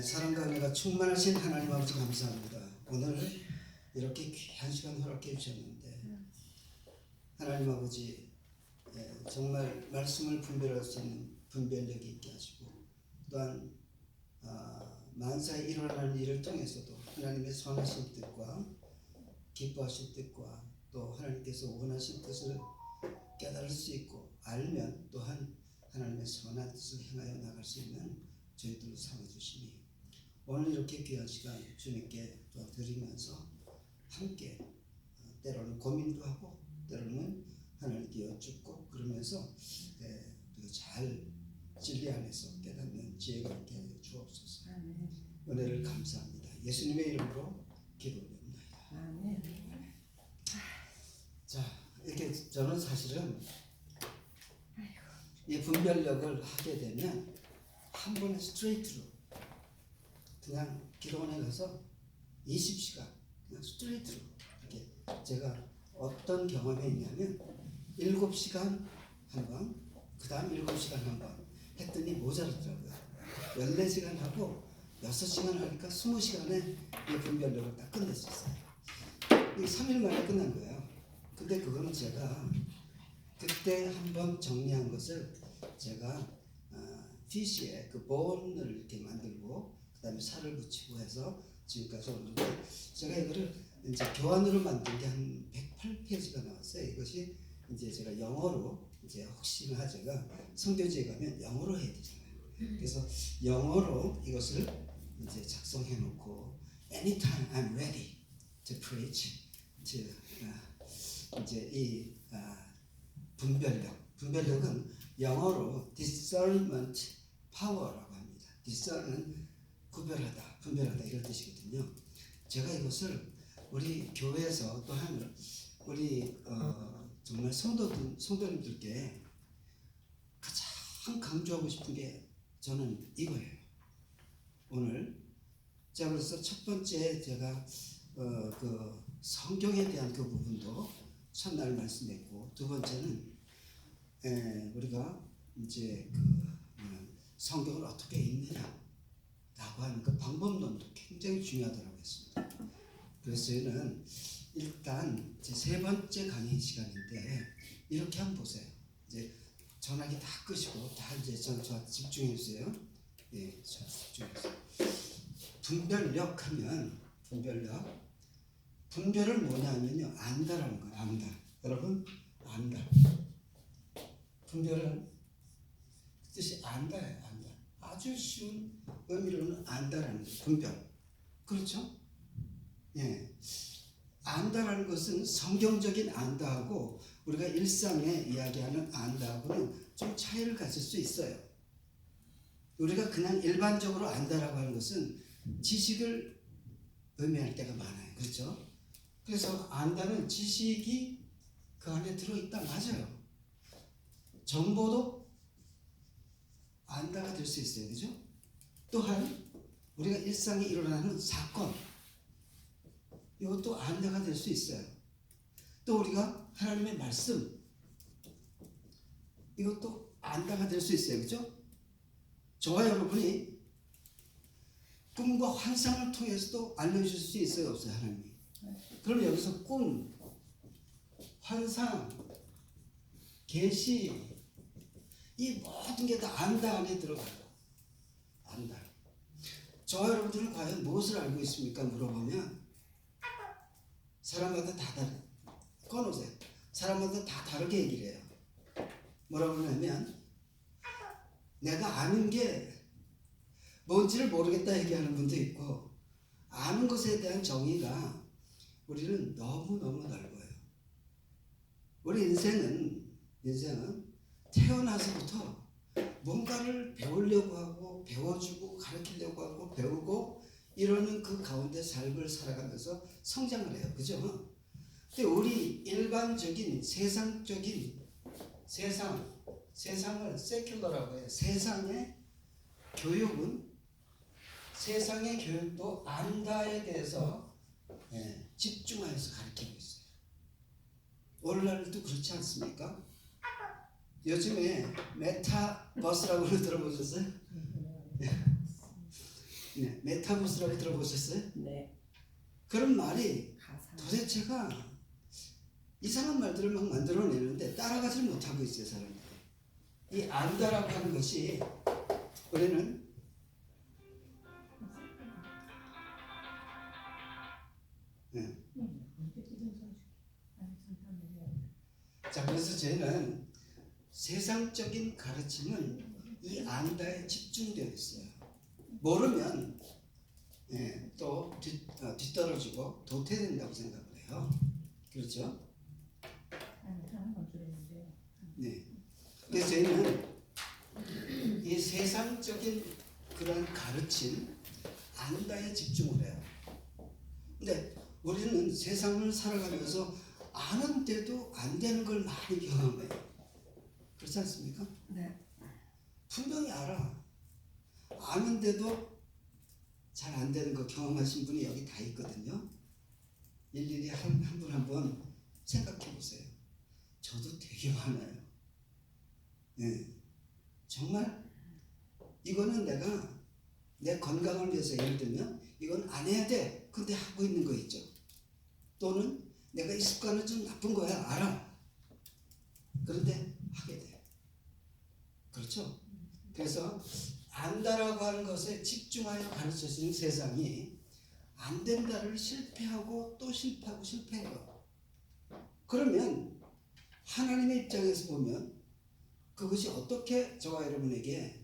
사랑과 은혜가 충만하신 하나님 아버지 감사합니다. 오늘 이렇게 귀한 시간 허락해 주셨는데 하나님 아버지 정말 말씀을 분별할 수 있는 분별력이 있게 하시고 또한 만사에 일어나는 일을 통해서도 하나님의 선하신 뜻과 기뻐하신 뜻과 또 하나님께서 원하신 뜻을 깨달을 수 있고 알면 또한 하나님의 선한 뜻을 행하여 나갈 수 있는 저희들을 삼아주시니 오늘 이렇게 귀한 시간 주님께 또 드리면서 함께 때로는 고민도 하고 때로는 하나님께 여쭙고 그러면서 잘 진리 안에서 깨닫는 지혜가 있게 하여 주옵소서. 은혜를 감사합니다. 예수님의 이름으로 기도드립니다. 자, 이렇게 저는 사실은 이 분별력을 하게 되면 한 번에 스트레이트로 그냥 기도원에 가서 20시간 그냥 스트레이트로 이렇게 제가 어떤 경험이 있냐면 7시간 한 번, 그 다음 7시간 한 번 했더니 모자랐더라고요. 14시간 하고 6시간 하니까 20시간에 이 분별력을 딱 끝낼 수 있어요. 이게 3일 만에 끝난 거예요. 근데 그거는 제가 그때 한번 정리한 것을 제가 피쉬에 그 본을 이렇게 만들고 그 다음에 살을 붙이고 해서 지금까지 오는데 제가 이거를 이제 교환으로 만든 게 한 108페이지가 나왔어요. 이것이 이제 제가 영어로 이제 혹시나 제가 선교지에 가면 영어로 해야 되잖아요. 그래서 영어로 이것을 이제 작성해 놓고 Anytime I'm ready to preach 이제 이 분별력은 영어로 discernment power라고 합니다. discern은 구별하다, 분별하다 이런 뜻이거든요. 제가 이것을 우리 교회에서 또한 우리 정말 성도님들께 가장 강조하고 싶은 게 저는 이거예요. 오늘 제가 그래서 첫 번째 제가 그 성경에 대한 그 부분도 첫날 말씀했고 두 번째는 우리가 이제 성경을 어떻게 읽느냐라고 하는 그 방법론도 굉장히 중요하다고 했습니다. 그래서 저희는 일단 제 세 번째 강의 시간인데 이렇게 한번 보세요. 이제 전화기 다 끄시고 다 이제 저 집중해 주세요. 예, 저 집중해서 분별력 하면 분별은 뭐냐면요 안다라는 거예요. 안다. 여러분 안다. 분별은 뜻이 안다예요. 안다. 아주 쉬운 의미로는 안다라는 거예요. 분별. 그렇죠? 예. 안다라는 것은 성경적인 안다하고 우리가 일상에 이야기하는 안다하고는 좀 차이를 가질 수 있어요. 우리가 그냥 일반적으로 안다라고 하는 것은 지식을 의미할 때가 많아요. 그렇죠? 그래서 안다는 지식이 그 안에 들어있다. 맞아요. 정보도 안다가 될 수 있어요. 그죠? 또한 우리가 일상에 일어나는 사건 이것도 안다가 될 수 있어요. 또 우리가 하나님의 말씀 이것도 안다가 될 수 있어요. 그죠? 저와 여러분이 꿈과 환상을 통해서도 알려주실 수 있어요. 없어요? 하나님이. 그럼 여기서 꿈, 환상, 계시 이 모든 게 다 안다 안에 들어가요. 안다. 저와 여러분들은 과연 무엇을 알고 있습니까? 물어보면 사람마다 다 다르. 꺼놓으세요. 사람마다 다 다르게 얘기를 해요. 뭐라고 하냐면 내가 아는 게 뭔지를 모르겠다 얘기하는 분도 있고 아는 것에 대한 정의가 우리는 너무너무 넓어요. 우리 인생은 태어나서부터 뭔가를 배우려고 하고 배워주고 가르치려고 하고 배우고 이러는 그 가운데 삶을 살아가면서 성장을 해요. 그죠? 근데 우리 일반적인 세상적인 세상을 세큘러라고 해요. 세상의 교육도 안다에 대해서 집중하여서 가르치고 있어요. 오늘날도 그렇지 않습니까? 요즘에 메타버스라고 들어보셨어요? 네, 메타버스라고 들어보셨어요? 네. 그런 말이 가상. 도대체가 이상한 말들을 막 만들어내는데 따라가지를 못하고 있어요, 사람들이. 이 안다라고 하는 것이 우리는 네. 자, 그래서 저희는 세상적인 가르침은 이 안다에 집중되어 있어요. 모르면 또 뒤떨어지고 도태된다고 생각을 해요. 그렇죠? 네. 그래서 저희는 이 세상적인 그런 가르침, 안다에 집중을 해요. 근데 우리는 세상을 살아가면서 아는데도 안 되는 걸 많이 경험해요. 그렇지 않습니까? 네. 분명히 알아. 아는데도 잘 안 되는 거 경험하신 분이 여기 다 있거든요. 일일이 한 분 한 분 생각해 보세요. 저도 되게 많아요. 네. 정말 이거는 내가 내 건강을 위해서 예를 들면 이건 안 해야 돼. 근데 하고 있는 거 있죠. 또는 내가 이 습관은 좀 나쁜 거야. 알아. 그런데 하게 돼. 그렇죠? 그래서 안다라고 하는 것에 집중하여 가르쳐주는 세상이 안 된다를 실패하고 또 실패하고 실패해요. 그러면 하나님의 입장에서 보면 그것이 어떻게 저와 여러분에게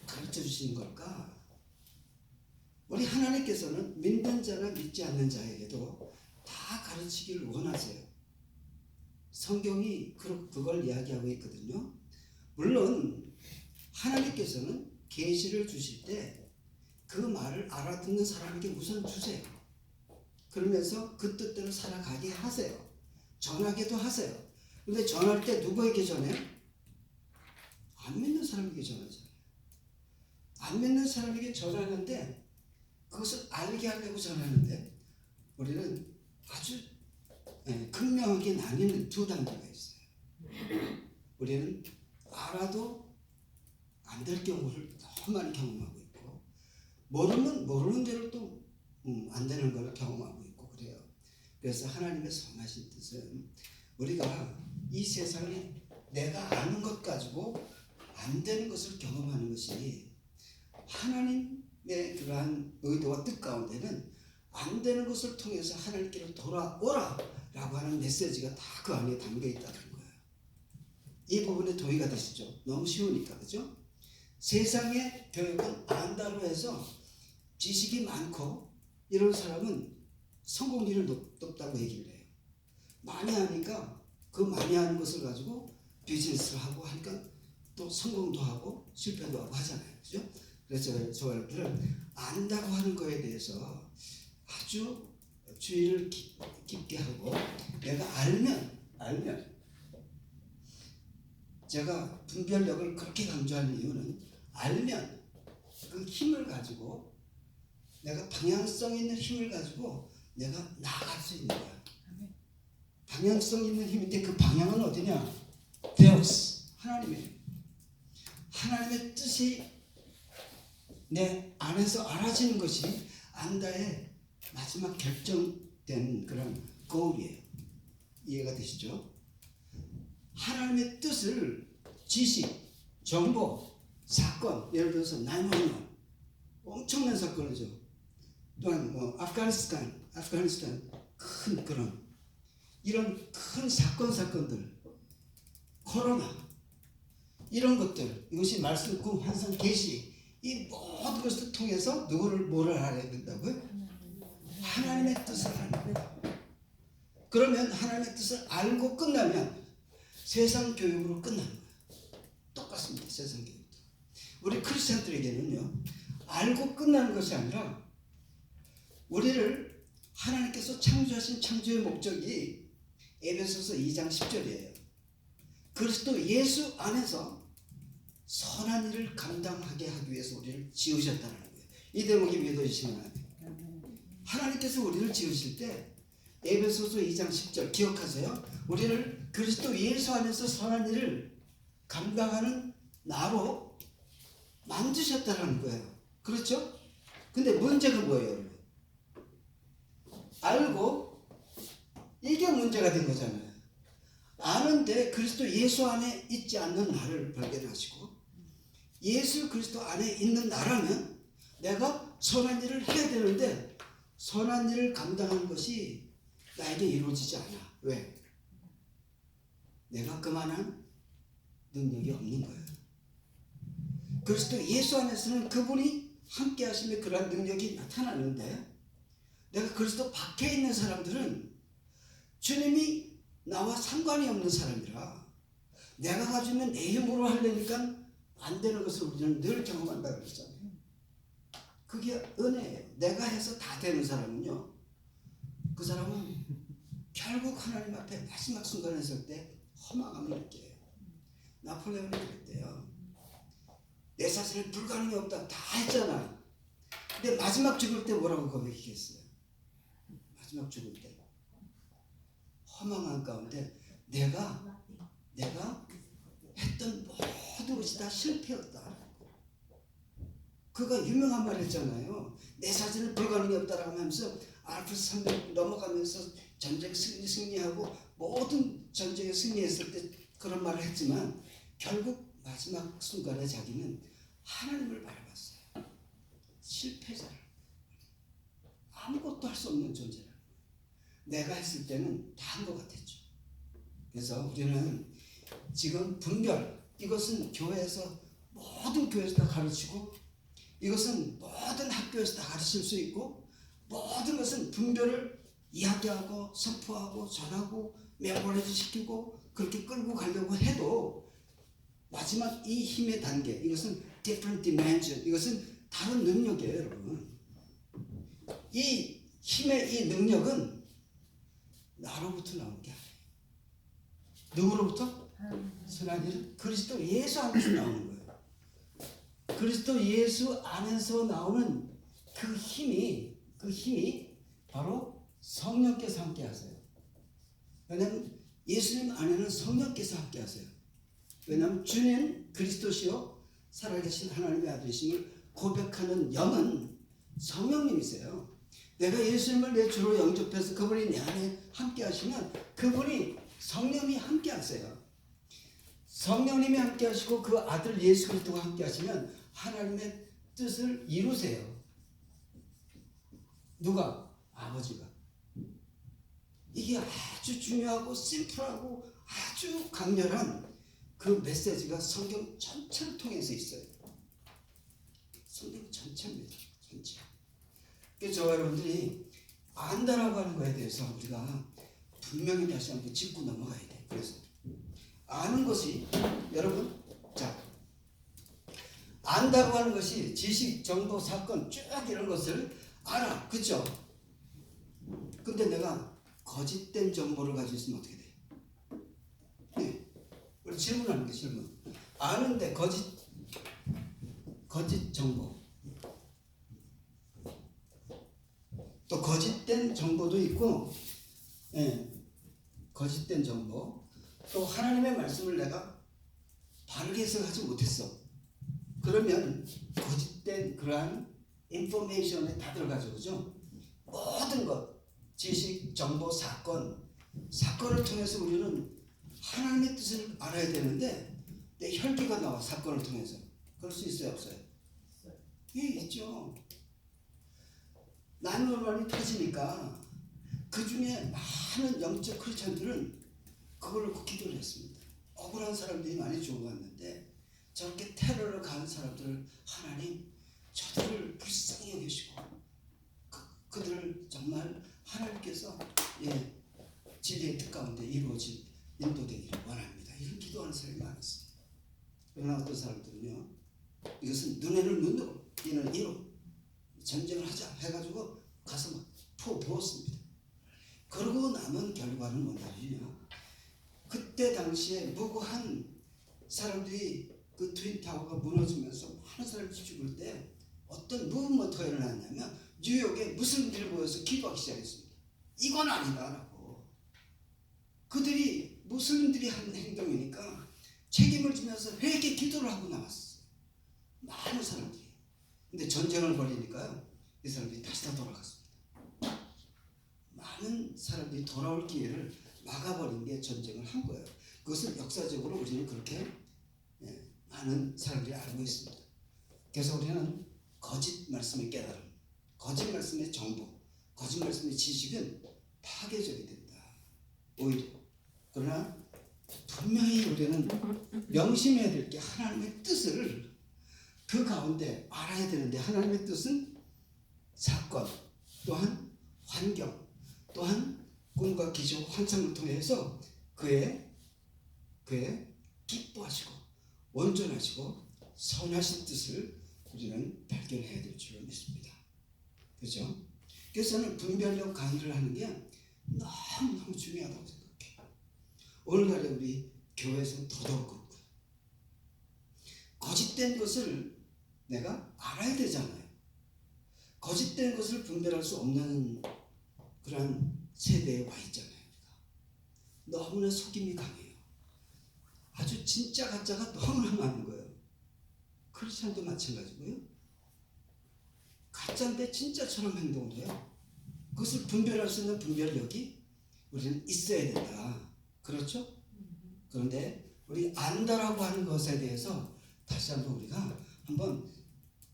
가르쳐 주시는 걸까? 우리 하나님께서는 믿는 자나 믿지 않는 자에게도 다 가르치기를 원하세요. 성경이 그걸 이야기하고 있거든요. 물론 하나님께서는 계시를 주실 때 그 말을 알아듣는 사람에게 우선 주세요. 그러면서 그 뜻대로 살아가게 하세요. 전하게도 하세요. 근데 전할 때 누구에게 전해요? 안 믿는 사람에게 전하잖아요. 안 믿는 사람에게 전하는데 그것을 알게 하려고 전하는데 우리는 아주 극명하게 나뉘는 두 단계가 있어요. 우리는 알아도 안 될 경우를 너무 많이 경험하고 있고 모르면 모르는 대로 또 안 되는 걸 경험하고 있고 그래요. 그래서 하나님의 선하신 뜻은 우리가 이 세상에 내가 아는 것 가지고 안 되는 것을 경험하는 것이 하나님의 그러한 의도와 뜻 가운데는 안 되는 것을 통해서 하나님께로 돌아오라 라고 하는 메시지가 다 그 안에 담겨 있다는 거예요. 이 부분에 동의가 되시죠? 너무 쉬우니까, 그죠? 세상의 교육은 안다로 해서 지식이 많고 이런 사람은 성공률이 높다고 얘기를 해요. 많이 하니까 그 많이 하는 것을 가지고 비즈니스를 하고 하니까 또 성공도 하고 실패도 하고 하잖아요. 그죠? 그래서 저와 여러분들은 안다고 하는 거에 대해서 아주 주의를 깊게 하고 내가 알면 제가 분별력을 그렇게 강조하는 이유는 알면 그 힘을 가지고 내가 방향성 있는 힘을 가지고 내가 나아갈 수 있는 거야. 방향성 있는 힘인데 그 방향은 어디냐? 데오스 하나님의 뜻이 내 안에서 알아지는 것이 안다의 마지막 결정된 그런 거울이에요. 이해가 되시죠? 하나님의 뜻을 지식, 정보, 사건, 예를 들어서 911 엄청난 사건이죠. 또한 아프가니스탄 큰 그런 이런 큰 사건들, 코로나 이런 것들 이것이 말씀, 꿈, 환상, 계시 이 모든 것을 통해서 뭐를 알아야 된다고요? 하나님의 뜻을 아는 거예요. 그러면 하나님의 뜻을 알고 끝나면 세상 교육으로 끝나는 거예요. 똑같습니다. 세상 교육도. 우리 크리스찬들에게는요. 알고 끝나는 것이 아니라 우리를 하나님께서 창조하신 창조의 목적이 에베소서 2장 10절이에요. 그리스도 예수 안에서 선한 일을 감당하게 하기 위해서 우리를 지으셨다는 거예요. 이 대목이 믿어지시면 안 돼요. 하나님께서 우리를 지으실 때 에베소서 2장 10절 기억하세요. 우리를 그리스도 예수 안에서 선한 일을 감당하는 나로 만드셨다는 거예요. 그렇죠? 근데 문제가 뭐예요, 여러분? 알고 이게 문제가 된 거잖아요. 아는데 그리스도 예수 안에 있지 않는 나를 발견하시고 예수 그리스도 안에 있는 나라면 내가 선한 일을 해야 되는데 선한 일을 감당하는 것이 나에게 이루어지지 않아. 왜? 내가 그만한 능력이 없는 거예요. 그리스도 예수 안에서는 그분이 함께 하시며 그러한 능력이 나타나는데 내가 그리스도 밖에 있는 사람들은 주님이 나와 상관이 없는 사람이라 내가 가지고 있는 내 힘으로 하려니까 안 되는 것을 우리는 늘 경험한다고 그랬잖아요. 그게 은혜예요. 내가 해서 다 되는 사람은요, 그 사람은 결국 하나님 앞에 마지막 순간에 설 때 허망함을 느껴요. 나폴레옹이 그랬대요. 내 자신은 불가능이 없다. 다 했잖아. 근데 마지막 죽을 때 뭐라고 고백했어요? 마지막 죽을 때 허망한 가운데 내가 했던 모든 것이 다 실패였다. 그가 유명한 말 했잖아요. 내 자신은 불가능이 없다라고 하면서 알프스 산맥 넘어가면서 전쟁 승리하고 모든 전쟁에 승리했을 때 그런 말을 했지만 결국 마지막 순간에 자기는 하나님을 바라봤어요. 실패자를. 아무것도 할 수 없는 존재를. 내가 했을 때는 다 한 것 같았죠. 그래서 우리는 지금 분별, 이것은 교회에서 모든 교회에서 다 가르치고 이것은 모든 학교에서 다 가르칠 수 있고 모든 것은 분별을 이야기하고 선포하고 전하고 메모리즈 시키고 그렇게 끌고 가려고 해도 마지막 이 힘의 단계, 이것은 different dimension, 이것은 다른 능력이에요, 여러분. 이 힘의 이 능력은 나로부터 나온 게 아니에요. 누구로부터? 선한 일, 그리스도 예수 안에서 나오는 거예요. 그리스도 예수 안에서 나오는 그 힘이 바로 성령께서 함께 하세요. 왜냐하면 예수님 안에는 성령께서 함께 하세요. 왜냐하면 주는 그리스도시요 살아계신 하나님의 아들이심을 고백하는 영은 성령님이세요. 내가 예수님을 내 주로 영접해서 그분이 내 안에 함께 하시면 그분이 성령이 함께 하세요. 성령님이 함께 하시고 그 아들 예수 그리스도가 함께 하시면 하나님의 뜻을 이루세요. 누가? 아버지가. 이게 아주 중요하고 심플하고 아주 강렬한 그 메시지가 성경 전체를 통해서 있어요. 성경 전체입니다. 전체. 그래서 저와 여러분들이 안다라고 하는 거에 대해서 우리가 분명히 다시 한번 짚고 넘어가야 돼요. 그래서 아는 것이 여러분, 자, 안다고 하는 것이 지식, 정보, 사건 쭉 이런 것을 알아, 그렇죠? 근데 내가 거짓된 정보를 가지고 있으면 어떻게 돼? 네, 우리 질문하는 게 질문. 아는데 거짓 정보, 또 거짓된 정보도 있고, 예, 거짓된 정보. 또 하나님의 말씀을 내가 바르게 해석하지 못했어. 그러면 거짓된 그러한 인포메이션에 다 들어가죠, 그죠? 모든 것, 지식, 정보, 사건을 통해서 우리는 하나님의 뜻을 알아야 되는데 내 혈기가 나와 사건을 통해서. 그럴 수 있어요, 없어요? 예, 있죠. 난원이 터지니까 그 중에 많은 영적 크리스천들은 그걸 놓고 기도를 했습니다. 억울한 사람들이 많이 죽어갔는데 저렇게 테러를 가는 사람들을 하나님 저들을 불쌍히 여기시고 그들을 정말 하나님께서 진리의 뜻 가운데 이루어진 인도되기를 원합니다. 이런 기도하는 사람이 많았습니다. 그러나 어떤 사람들은요, 이것은 눈에는 눈으로 이는 이로 전쟁을 하자 해가지고 가서 막 부었습니다. 그러고 남은 결과는 뭐냐면요, 그때 당시에 무고한 사람들이 그 트윈타워가 무너지면서 많은 사람이 죽을 때 어떤 무브먼트가 일어났냐면 뉴욕에 무슬림들이 모여서 기도하기 시작했습니다. 이건 아니다라고. 그들이 무슬림들이 한 행동이니까 책임을 지면서 회개 기도를 하고 나왔어요. 많은 사람들이. 근데 전쟁을 벌이니까요, 이 사람들이 다시 다 돌아갔습니다. 많은 사람들이 돌아올 기회를 막아버린 게 전쟁을 한 거예요. 그것을 역사적으로 우리는 그렇게 많은 사람들이 알고 있습니다. 그래서 우리는 거짓 말씀의 깨달음, 거짓 말씀의 정보, 거짓 말씀의 지식은 파괴적이 된다. 오히려. 그러나 분명히 우리는 명심해야 될 게 하나님의 뜻을 그 가운데 알아야 되는데, 하나님의 뜻은 사건, 또한 환경, 또한 꿈과 기적, 환상을 통해서 그의 기뻐하시고 온전하시고 선하신 뜻을 우리는 발견해야 될 줄로 믿습니다. 그렇죠? 그래서 저는 분별력 강의를 하는 게 너무너무 중요하다고 생각해요. 오늘날에 우리 교회에서는 더더욱 그렇고요. 거짓된 것을 내가 알아야 되잖아요. 거짓된 것을 분별할 수 없는 그런 세대에 와 있잖아요. 우리가 너무나 속임이 강해요. 아주 진짜 가짜가 너무나 많은 거예요. 크리스천도 마찬가지고요. 가짜인데 진짜처럼 행동을 해요. 그것을 분별할 수 있는 분별력이 우리는 있어야 된다. 그렇죠? 그런데 우리 안다라고 하는 것에 대해서 다시 한번 우리가 한번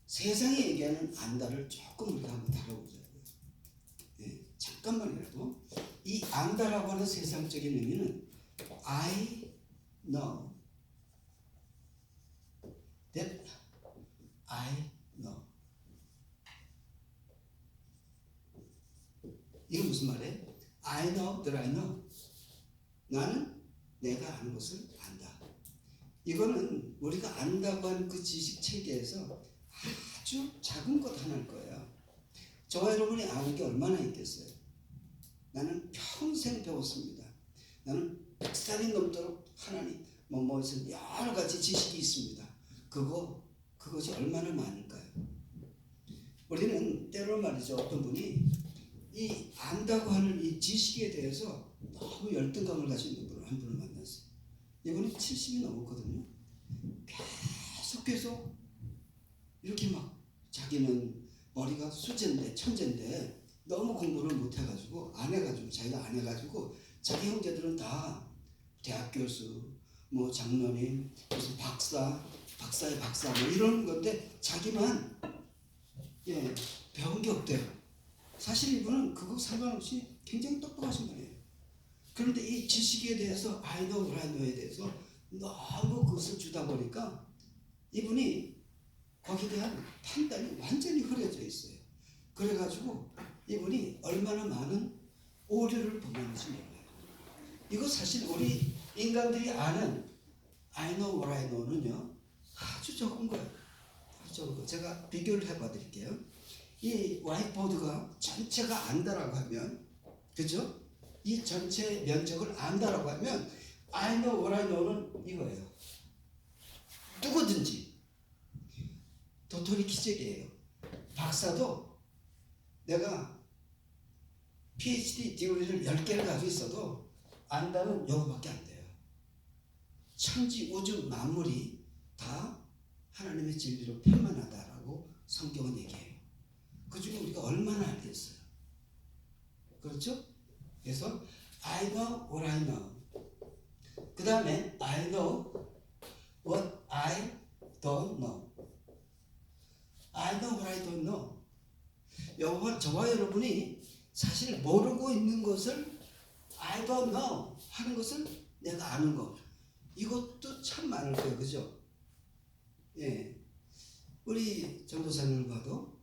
세상이 얘기하는 안다를 조금 우리가 한번 다뤄보자고요. 네, 잠깐만이라도 이 안다라고 하는 세상적인 의미는 I know that I know. 이게 무슨 말이에요? I know that I know. 나는 내가 아는 것을 안다. 이거는 우리가 안다고 하는 그 지식 체계에서 아주 작은 것 하나일 거예요. 저와 여러분이 아는 게 얼마나 있겠어요? 나는 평생 배웠습니다. 나는 100살이 넘도록 하나님 뭐에서 여러 가지 지식이 있습니다. 그것이 얼마나 많을까요? 우리는 때로 말이죠. 어떤 분이 이 안다고 하는 이 지식에 대해서 너무 열등감을 가지고 있는 한 분을 만났어요. 이분이 70이 넘었거든요. 계속 이렇게 막 자기는 머리가 수제인데 천재인데 너무 공부를 못 해가지고 자기가 안 해가지고 자기 형제들은 다 대학 교수, 뭐 장로님, 무슨 박사의 박사 뭐 이런 건데 자기만 배운 게 없대요. 사실 이분은 그거 상관없이 굉장히 똑똑하신 분이에요. 그런데 이 지식에 대해서 I know what I know에 대해서 너무 그것을 주다 보니까 이분이 거기에 대한 판단이 완전히 흐려져 있어요. 그래가지고 이분이 얼마나 많은 오류를 범하는지 몰라요. 이거 사실 우리 인간들이 아는 I know what I know는요 아주 적은 거예요. 아주 적은 거. 제가 비교를 해봐 드릴게요. 이 화이트보드가 전체가 안다라고 하면, 그죠? 이 전체 면적을 안다라고 하면 I know what I know는 이거예요. 누구든지 도토리 키재기예요. 박사도 내가 PhD 디그리를 10개를 가지고 있어도 안다는 요거밖에 안 돼요. 천지 우주 만물이 다 하나님의 진리로 편만하다라고 성경은 얘기해요. 그 중에 우리가 얼마나 알겠어요? 그렇죠? 그래서 I know what I know. 그 다음에 I know what I don't know. I know what I don't know. 저와 여러분이 사실 모르고 있는 것을 I don't know 하는 것을 내가 아는 거. 이것도 참 많을 거예요. 그죠? 예. 우리 전도사님을 봐도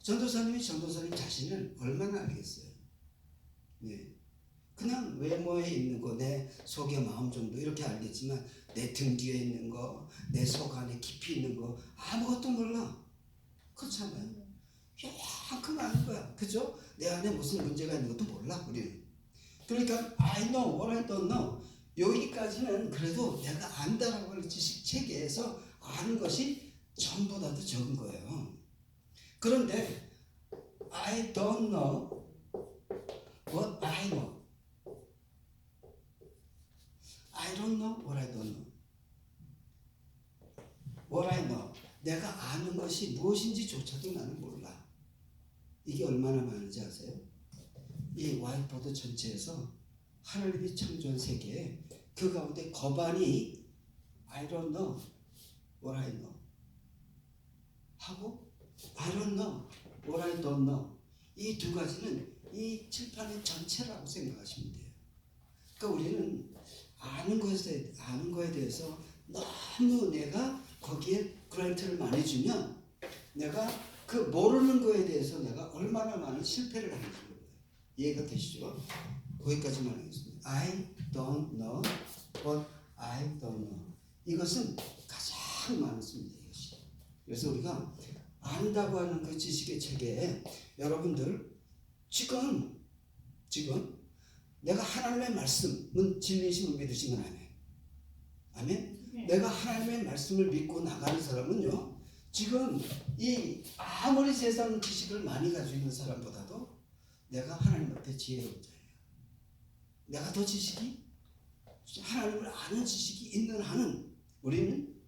전도사님이 전도사님 자신을 얼마나 알겠어요? 예. 그냥 외모에 있는 거, 내 속의 마음 정도 이렇게 알겠지만 내 등 뒤에 있는 거, 내 속 안에 깊이 있는 거 아무것도 몰라. 그렇잖아요. 요만큼 아는 거야. 그죠? 내 안에 무슨 문제가 있는 것도 몰라 우리는. 그러니까 I know what I don't know. 여기까지는 그래도 내가 안다라고 하는 지식 체계에서 아는 것이 전보다도 적은 거예요. 그런데 I don't know what I know. I don't know what I don't know. What I know. 내가 아는 것이 무엇인지조차도 나는 몰라. 이게 얼마나 많은지 아세요? 이 와이트보드 전체에서 하나님이 창조한 세계에 그 가운데 거반이 I don't know what I know 하고 I don't know what I don't know, 이 두 가지는 이 칠판의 전체라고 생각하시면 돼요. 그러니까 우리는 아는 거에 대해서 너무 내가 거기에 그랜트를 많이 주면 내가 그 모르는 거에 대해서 내가 얼마나 많은 실패를 하는지 몰라요. 이해가 되시죠? 거기까지만 하겠습니다. I don't know what I don't know. 이것은 가장 많습니다. 이것이. 그래서 우리가 안다고 하는 그 지식의 체계에 여러분들 지금 내가 하나님의 말씀은 진리심을 믿으시면 아멘. 아멘. 네. 내가 하나님의 말씀을 믿고 나가는 사람은요, 지금 이 아무리 세상 지식을 많이 가지고 있는 사람보다도 내가 하나님 앞에 지혜로운 자예요. 내가 더 지식이 하나님을 아는 지식이 있는 한은 우리는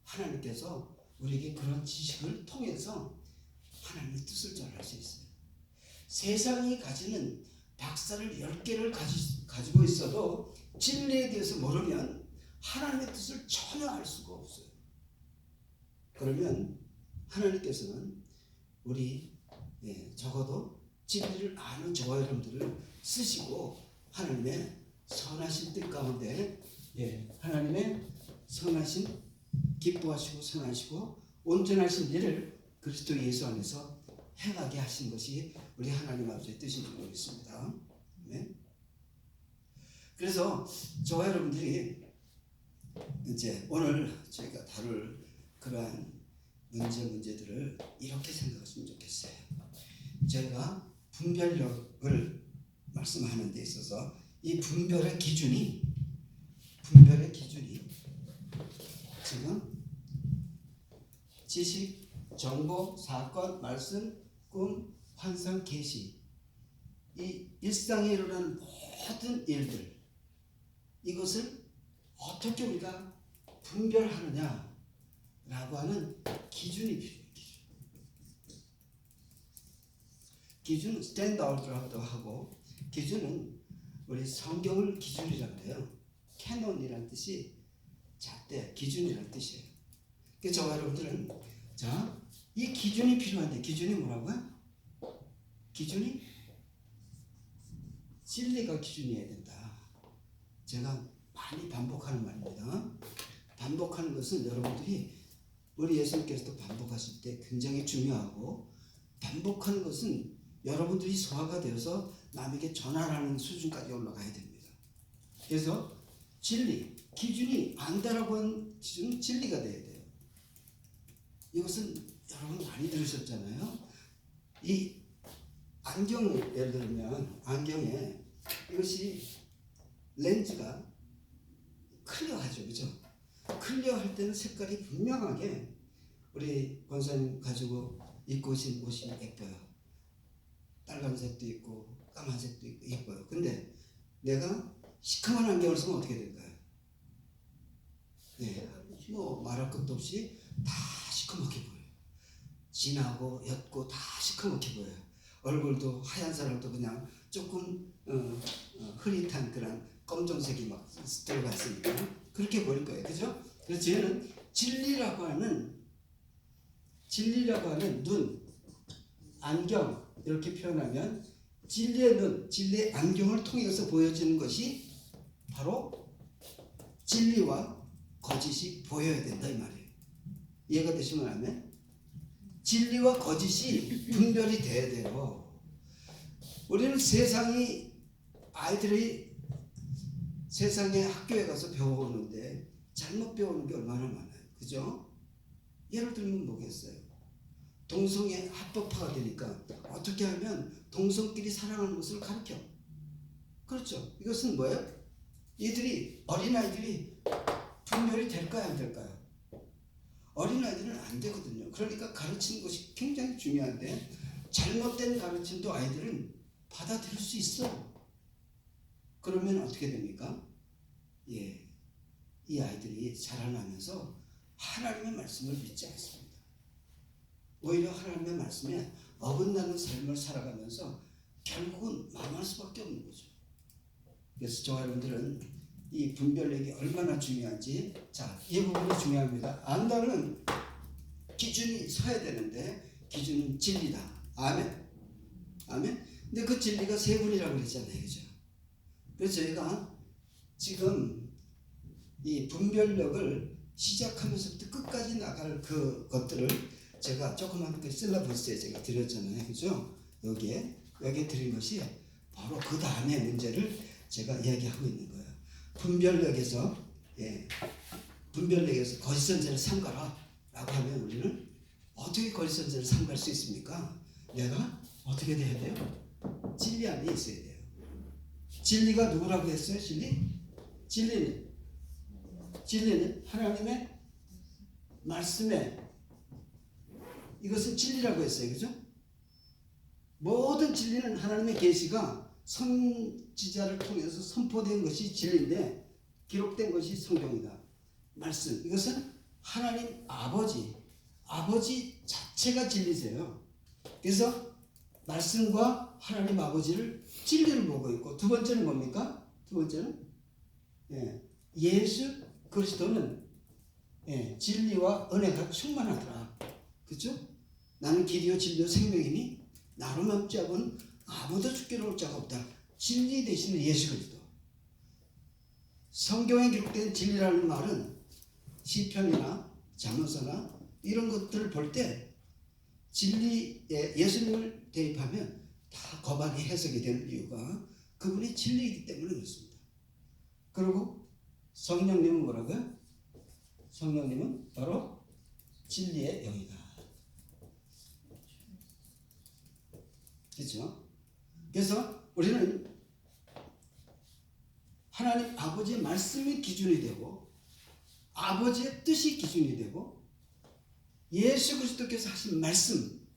하나님께서 우리에게 그런 지식을 통해서 하나님의 뜻을 전할 수 있어요. 세상이 가지는 박사를 10개를 가지고 있어도 진리에 대해서 모르면 하나님의 뜻을 전혀 알 수가 없어요. 그러면 하나님께서는 우리 적어도 진리를 아는 저와 여러분들을 쓰시고 하나님의 선하신 뜻 가운데 하나님의 선하신 기뻐하시고 선하시고 온전하신 일을 그리스도 예수 안에서 행하게 하신 것이 우리 하나님 아버지의 뜻인 줄 믿습니다. 네? 그래서 저와 여러분들이 이제 오늘 저희가 다룰 그러한 문제들을 이렇게 생각하시면 좋겠어요. 저희가 분별력을 말씀하는 데 있어서 이 분별의 기준이 지금 지식, 정보, 사건, 말씀, 꿈, 환상, 계시, 이 일상에 일어나는 모든 일들, 이것을 어떻게 우리가 분별하느냐라고 하는 기준이 필요해요. 기준은 스탠다드라고도 하고, 기준은 우리 성경을 기준이라고 해요. 캐논이라는 뜻이 잣대, 기준이라는 뜻이에요. 그래서 저와 여러분들은 이 기준이 필요한데, 기준이 뭐라고요? 기준이 진리가 기준이어야 된다. 제가 많이 반복하는 말입니다. 반복하는 것은 여러분들이 우리 예수님께서도 반복하실 때 굉장히 중요하고, 반복하는 것은 여러분들이 소화가 되어서 남에게 전하라는 수준까지 올라가야 됩니다. 그래서 진리, 기준이 안다라고 하는 기준은 진리가 돼야 돼요. 이것은 여러분 많이 들으셨잖아요. 이 안경, 예를 들면 안경에 이것이 렌즈가 클리어하죠, 그죠? 클리어할 때는 색깔이 분명하게 우리 권사님 가지고 입고 오신 옷이 예뻐요. 빨간색도 있고 까만색도 있고 예뻐요. 근데 내가 시커먼 안경을 쓰면 어떻게 될까요? 뭐 말할 것도 없이 다 시커멓게 보여요. 진하고 옅고 다 시커멓게 보여요. 얼굴도 하얀 사람도 그냥 조금 흐릿한 그런 검정색이 막 들어가 있으니까 그렇게 보일 거예요. 그죠? 그래서 저희는 진리라고 하는 눈, 안경 이렇게 표현하면 진리의 눈, 진리의 안경을 통해서 보여지는 것이 바로 진리와 거짓이 보여야 된다 이 말이에요. 이해가 되시면 하면 진리와 거짓이 분별이 돼야 돼요. 우리는 아이들이 세상에 학교에 가서 배워오는데 잘못 배우는 게 얼마나 많아요. 그죠? 예를 들면 뭐겠어요? 동성애 합법화가 되니까 어떻게 하면 동성끼리 사랑하는 것을 가르쳐. 그렇죠. 이것은 뭐예요? 어린아이들이 분별이 될까요, 안 될까요? 어린아이들은 안 되거든요. 그러니까 가르치는 것이 굉장히 중요한데 잘못된 가르침도 아이들은 받아들일 수 있어. 그러면 어떻게 됩니까? 이 아이들이 자라나면서 하나님의 말씀을 믿지 않습니다. 오히려 하나님의 말씀에 어긋나는 삶을 살아가면서 결국은 망할 수밖에 없는 거죠. 그래서 저와 여러분들은 이 분별력이 얼마나 중요한지, 자, 이 부분이 중요합니다. 안다는 기준이 서야 되는데 기준은 진리다. 아멘. 아멘. 근데 그 진리가 세 분이라고 그랬잖아요, 그죠? 그래서 저희가 지금 이 분별력을 시작하면서부터 끝까지 나갈 그 것들을 제가 조그만 그 실러버스에 제가 드렸잖아요, 그죠? 여기에 드린 것이 바로 그 다음의 문제를 제가 이야기하고 있는 거예요. 분별력에서 분별력에서 거짓 선지자를 삼가라라고 하면 우리는 어떻게 거짓 선지자를 삼갈 수 있습니까? 내가 어떻게 돼야 돼요? 진리 안에 있어야 돼요. 진리가 누구라고 했어요? 진리는 하나님의 말씀에, 이것은 진리라고 했어요, 그죠? 모든 진리는 하나님의 계시가 선지자를 통해서 선포된 것이 진리인데 기록된 것이 성경이다. 말씀, 이것은 하나님 아버지 자체가 진리세요. 그래서 말씀과 하나님 아버지를 진리를 보고 있고, 두 번째는 뭡니까? 두 번째는 예수 그리스도는 진리와 은혜가 충만하더라. 그렇죠? 나는 길이요 진리요 생명이니 나로 맘자고는 아무도 죽기로 올 자가 없다. 진리 대신에 예수 그리스도. 성경에 기록된 진리라는 말은 시편이나 잠언서나 이런 것들을 볼 때 진리에 예수님을 대입하면 다 거박이 해석이 되는 이유가 그분이 진리이기 때문에 그렇습니다. 그리고 성령님은 뭐라고요? 성령님은 바로 진리의 영이다. 그렇죠? 그래서 우리는 하나님 아버지의 말씀이 기준이 되고 아버지의 뜻이 기준이 되고 예수 그리스도께서 하신 말씀,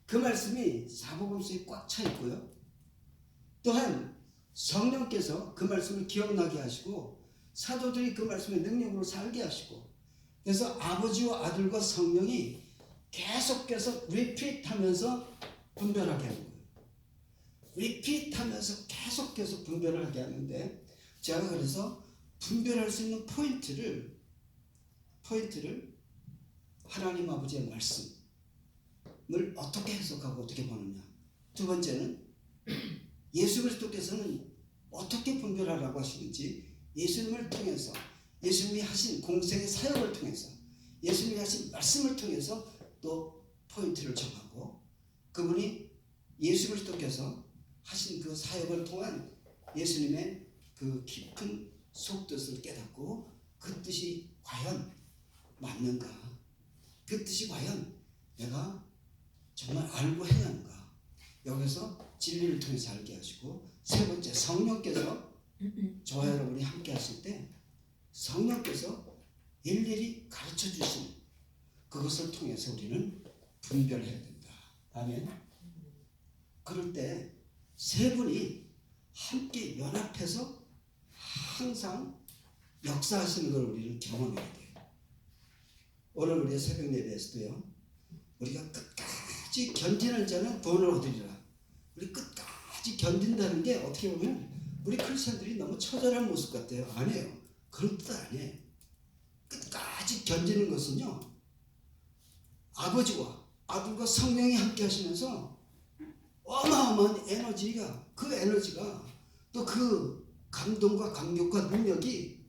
그 말씀이 사복음서에 꽉 차 있고요. 또한 성령께서 그 말씀을 기억나게 하시고 사도들이 그 말씀의 능력으로 살게 하시고, 그래서 아버지와 아들과 성령이 계속해서 리핏하면서 분별하게 하는 거예요. 리핏하면서 계속해서 분별을 하게 하는데, 제가 그래서 분별할 수 있는 포인트를 하나님 아버지의 말씀을 어떻게 해석하고 어떻게 보느냐. 두 번째는 예수 그리스도께서는 어떻게 분별하라고 하시는지, 예수님을 통해서, 예수님이 하신 공생의 사역을 통해서, 예수님이 하신 말씀을 통해서 또 포인트를 정하고, 그분이 예수 그리스도께서 하신 그 사역을 통한 예수님의 그 깊은 속뜻을 깨닫고 그 뜻이 과연 맞는가, 그 뜻이 과연 내가 정말 알고 행하는가, 여기서 진리를 통해서 알게 하시고, 세 번째 성령께서 저와 여러분이 함께 하실 때 성령께서 일일이 가르쳐 주신 그것을 통해서 우리는 분별해야 된다. 아멘. 그럴 때 세 분이 함께 연합해서 항상 역사하시는 걸 우리는 경험해야 돼요. 오늘 우리의 새벽 예배에서도요, 우리가 끝까지 견디는 자는 구원을 얻으리라. 우리 끝까지 견딘다는 게 어떻게 보면 우리 크리스천들이 너무 처절한 모습 같아요. 아니에요. 그런 뜻 아니에요. 끝까지 견디는 것은요, 아버지와 아들과 성령이 함께 하시면서 어마어마한 에너지가, 그 에너지가 또 그 감동과 감격과 능력이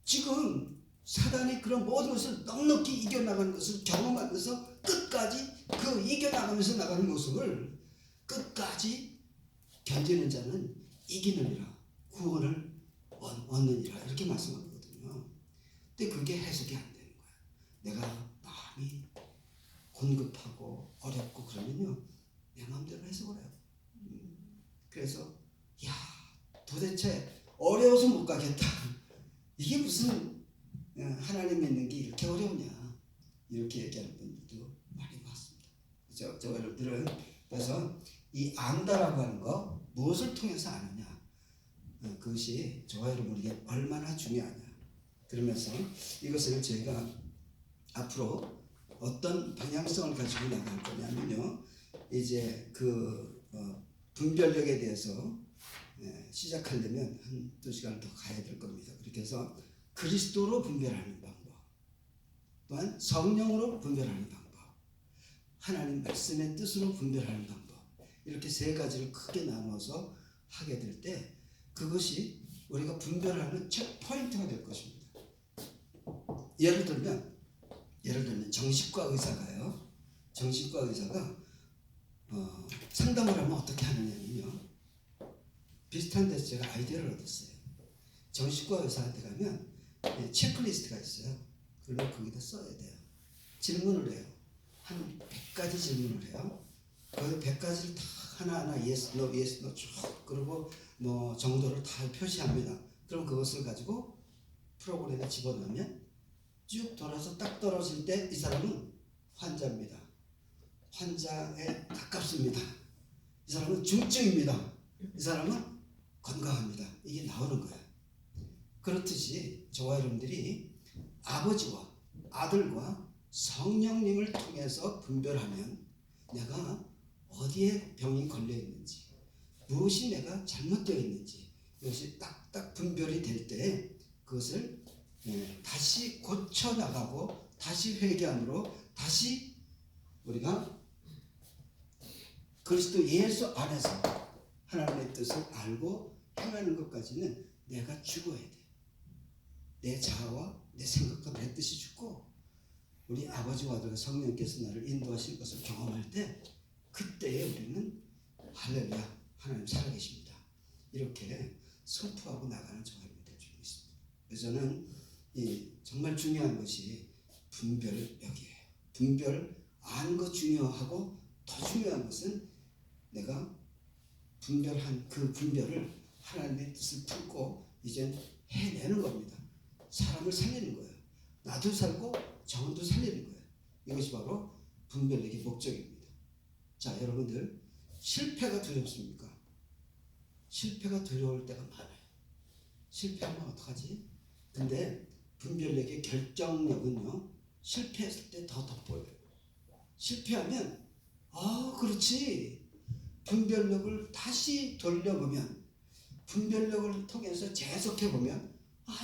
지금 사단의 그런 모든 것을 넉넉히 이겨나가는 것을 경험하면서 끝까지 그 이겨나가면서 나가는 모습을 끝까지 견디는 자는 이기느니라, 구원을 얻느니라, 이렇게 말씀하거든요. 근데 그게 해석이 안 되는 거야. 내가 마음이 곤급하고 어렵고 그러면요, 내 마음대로 해석을 해요. 그래서 도대체 어려워서 못 가겠다. 이게 무슨 하나님 믿는 게 이렇게 어려우냐, 이렇게 얘기하는 분들도 많이 봤습니다. 저 여러분들은 그래서 이 안다라고 하는 거, 무엇을 통해서 아느냐, 그것이 저와 여러분에게 얼마나 중요하냐. 그러면서 이것을 저희가 앞으로 어떤 방향성을 가지고 나갈 거냐면요. 이제 그 분별력에 대해서 시작하려면 한 2시간 더 가야 될 겁니다. 그렇게 해서 그리스도로 분별하는 방법, 또한 성령으로 분별하는 방법, 하나님 말씀의 뜻으로 분별하는 방법, 이렇게 3가지를 크게 나눠서 하게 될 때 그것이 우리가 분별하는 첫 포인트가 될 것입니다. 예를 들면 정신과 의사가요. 정신과 의사가 상담을 하면 어떻게 하느냐면요. 비슷한 데서 제가 아이디어를 얻었어요. 정신과 의사한테 가면 체크리스트가 있어요. 그러면 거기다 써야 돼요. 질문을 해요. 한 100가지 질문을 해요. 그 100가지를 다 하나하나 yes, no, yes, no 쭉 그리고 뭐 정도를 다 표시합니다. 그럼 그것을 가지고 프로그램에 집어넣으면 쭉 돌아서 딱 떨어질 때 이 사람은 환자입니다. 환자에 가깝습니다. 이 사람은 중증입니다. 이 사람은 건강합니다. 이게 나오는 거예요. 그렇듯이 저와 여러분들이 아버지와 아들과 성령님을 통해서 분별하면 내가 어디에 병이 걸려 있는지, 무엇이 내가 잘못되어 있는지 이것이 딱딱 분별이 될 때 그것을 다시 고쳐 나가고 다시 회개함으로 다시 우리가 그리스도 예수 안에서 하나님의 뜻을 알고 행하는 것까지는 내가 죽어야 돼. 내 자아와 내 생각과 내 뜻이 죽고 우리 아버지와 아들과 성령께서 나를 인도하실 것을 경험할 때 그때에 우리는 할렐루야 하나님 살아계십니다. 이렇게 선포하고 나가는 저와 여러분 될 줄 믿습니다. 그래서 저는 정말 중요한 것이 분별력이에요. 분별 아는 것 중요하고 더 중요한 것은 내가 분별한 그 분별을 하나님의 뜻을 품고 이제 해내는 겁니다. 사람을 살리는 거예요. 나도 살고 정도 살리는 거예요. 이것이 바로 분별력의 목적입니다. 자, 여러분들 실패가 두렵습니까? 실패가 두려울 때가 많아요. 실패하면 어떡하지? 근데 분별력의 결정력은요, 실패했을 때 더 돋보여요. 실패하면 그렇지. 분별력을 다시 돌려보면, 분별력을 통해서 재해석해보면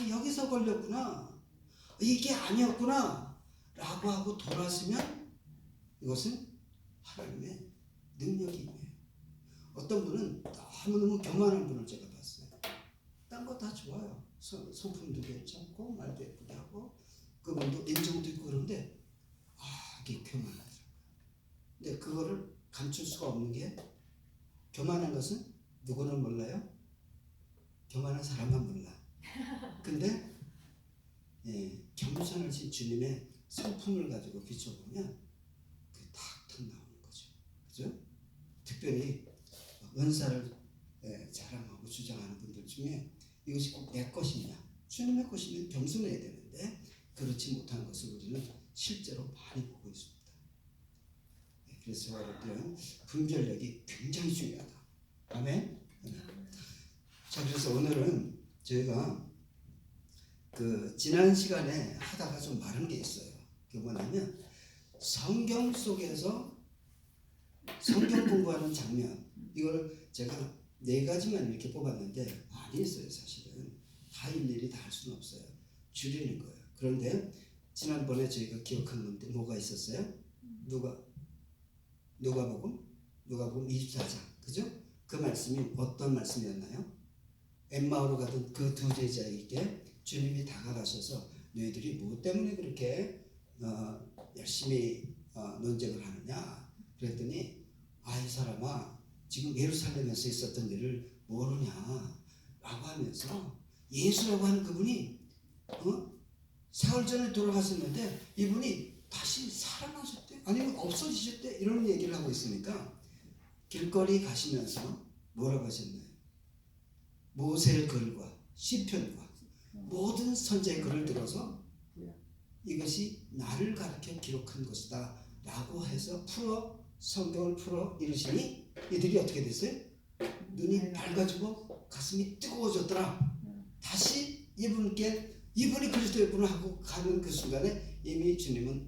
여기서 걸렸구나, 이게 아니었구나 라고 하고 돌아서면 이것은 하나님의 능력이에요. 어떤 분은 너무너무 교만한 분을 제가 봤어요. 딴 거 다 좋아요. 소품도 괜찮고 말도 예쁘게 하고 그분도 인정도 있고 그런데 이게 교만하더라고요. 근데 그거를 감출 수가 없는 게, 교만한 것은 누구는 몰라요? 교만한 사람만 몰라. 근데 겸손하신 주님의 성품을 가지고 비춰보면 그게 탁탁 나오는 거죠. 그죠? 특별히 은사를 자랑하고 주장하는 분들 중에 이것이 꼭 내 것이냐, 주님의 것이면 겸손해야 되는데 그렇지 못한 것을 우리는 실제로 많이 보고 있습니다. 그래서 여러분들은 분별력이 굉장히 중요하다. 아멘? 자, 그래서 오늘은 저희가 지난 시간에 하다가 좀 마른 게 있어요. 그게 뭐냐면 성경 속에서 성경 공부하는 장면, 이걸 제가 4가지만 이렇게 뽑았는데 많이 있어요. 사실은 다 일일이 다 할 수는 없어요. 줄이는 거예요. 그런데 지난번에 저희가 기억한 건데 뭐가 있었어요? 누가복음 24장, 그죠? 그 말씀이 어떤 말씀이었나요? 엠마오로 가던 그 2 제자에게 주님이 다가가셔서 너희들이 무엇 때문에 그렇게 열심히 논쟁을 하느냐 그랬더니, 이 사람아 지금 예루살렘에서 있었던 일을 모르냐 라고 하면서, 예수라고 하는 그분이 사흘 전에 돌아가셨는데 이분이 다시 살아나셨대, 아니면 없어지셨대, 이런 얘기를 하고 있으니까 길거리 가시면서 뭐라고 하셨나요? 모세의 글과 시편과 모든 선지의 글을 들어서 이것이 나를 가르쳐 기록한 것이다 라고 해서 성경을 풀어 이르시니 이들이 어떻게 됐어요? 눈이 밝아지고 가슴이 뜨거워졌더라. 다시 이분이 그리스도의 분을 하고 가는 그 순간에 이미 주님은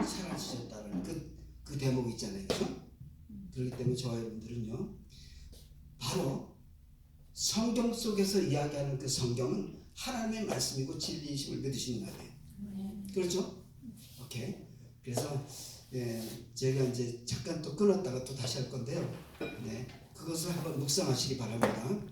살아주셨다는 그 대목이 있잖아요. 그렇죠? 그렇기 때문에 저와 여러분들은요, 바로 성경 속에서 이야기하는 그 성경은 하나님의 말씀이고 진리이심을 믿으시는 거예요. 그렇죠? 오케이. 그래서 제가 이제 잠깐 또 끊었다가 또 다시 할 건데요. 네, 그것을 한번 묵상하시기 바랍니다.